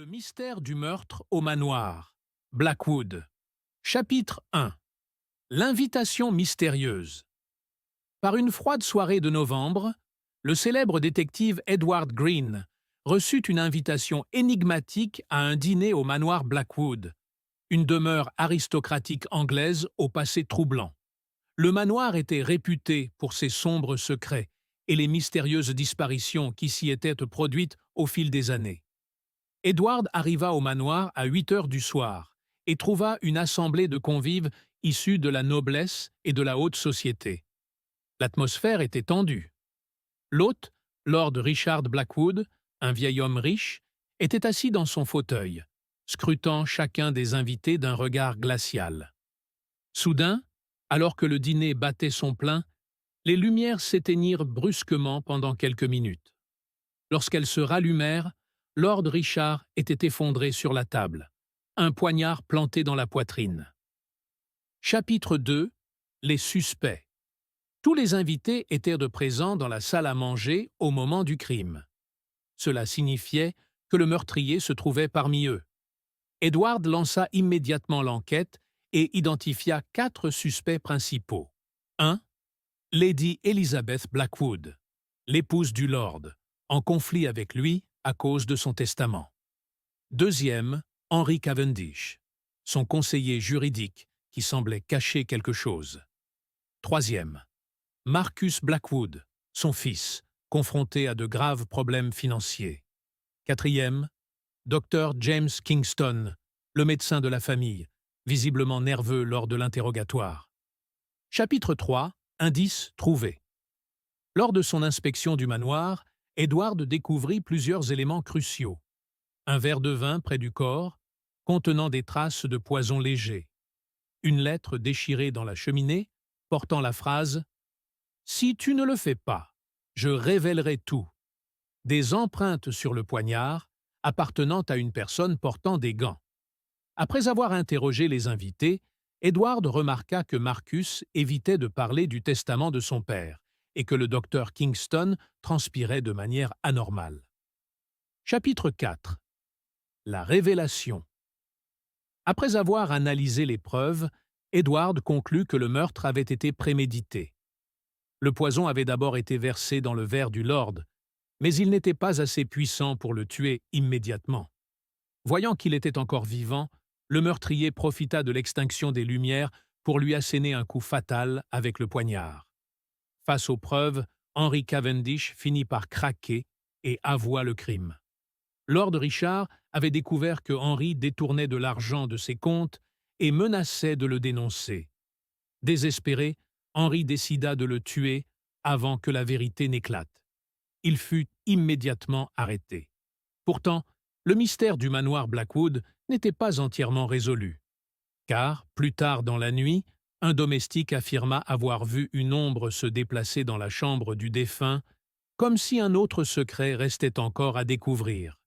Le mystère du meurtre au manoir. Blackwood. Chapitre 1. L'invitation mystérieuse. Par une froide soirée de novembre, le célèbre détective Edward Green reçut une invitation énigmatique à un dîner au manoir Blackwood, une demeure aristocratique anglaise au passé troublant. Le manoir était réputé pour ses sombres secrets et les mystérieuses disparitions qui s'y étaient produites au fil des années. Edward arriva au manoir à 8 heures du soir et trouva une assemblée de convives issus de la noblesse et de la haute société. L'atmosphère était tendue. L'hôte, Lord Richard Blackwood, un vieil homme riche, était assis dans son fauteuil, scrutant chacun des invités d'un regard glacial. Soudain, alors que le dîner battait son plein, les lumières s'éteignirent brusquement pendant quelques minutes. Lorsqu'elles se rallumèrent, Lord Richard était effondré sur la table, un poignard planté dans la poitrine. Chapitre 2. Les suspects. Tous les invités étaient de présent dans la salle à manger au moment du crime. Cela signifiait que le meurtrier se trouvait parmi eux. Edward lança immédiatement l'enquête et identifia 4 suspects principaux. 1. Lady Elizabeth Blackwood, l'épouse du Lord, en conflit avec lui à cause de son testament. Deuxième, Henry Cavendish, son conseiller juridique qui semblait cacher quelque chose. Troisième, Marcus Blackwood, son fils, confronté à de graves problèmes financiers. Quatrième, Dr. James Kingston, le médecin de la famille, visiblement nerveux lors de l'interrogatoire. Chapitre 3. Indices trouvés. Lors de son inspection du manoir, Edward découvrit plusieurs éléments cruciaux. Un verre de vin près du corps, contenant des traces de poison léger. Une lettre déchirée dans la cheminée, portant la phrase « Si tu ne le fais pas, je révélerai tout ». Des empreintes sur le poignard, appartenant à une personne portant des gants. Après avoir interrogé les invités, Edward remarqua que Marcus évitait de parler du testament de son père et que le docteur Kingston transpirait de manière anormale. Chapitre 4. La révélation. Après avoir analysé les preuves, Edward conclut que le meurtre avait été prémédité. Le poison avait d'abord été versé dans le verre du Lord, mais il n'était pas assez puissant pour le tuer immédiatement. Voyant qu'il était encore vivant, le meurtrier profita de l'extinction des lumières pour lui asséner un coup fatal avec le poignard. Face aux preuves, Henry Cavendish finit par craquer et avoua le crime. Lord Richard avait découvert que Henry détournait de l'argent de ses comptes et menaçait de le dénoncer. Désespéré, Henry décida de le tuer avant que la vérité n'éclate. Il fut immédiatement arrêté. Pourtant, le mystère du manoir Blackwood n'était pas entièrement résolu. Car, plus tard dans la nuit, un domestique affirma avoir vu une ombre se déplacer dans la chambre du défunt, comme si un autre secret restait encore à découvrir.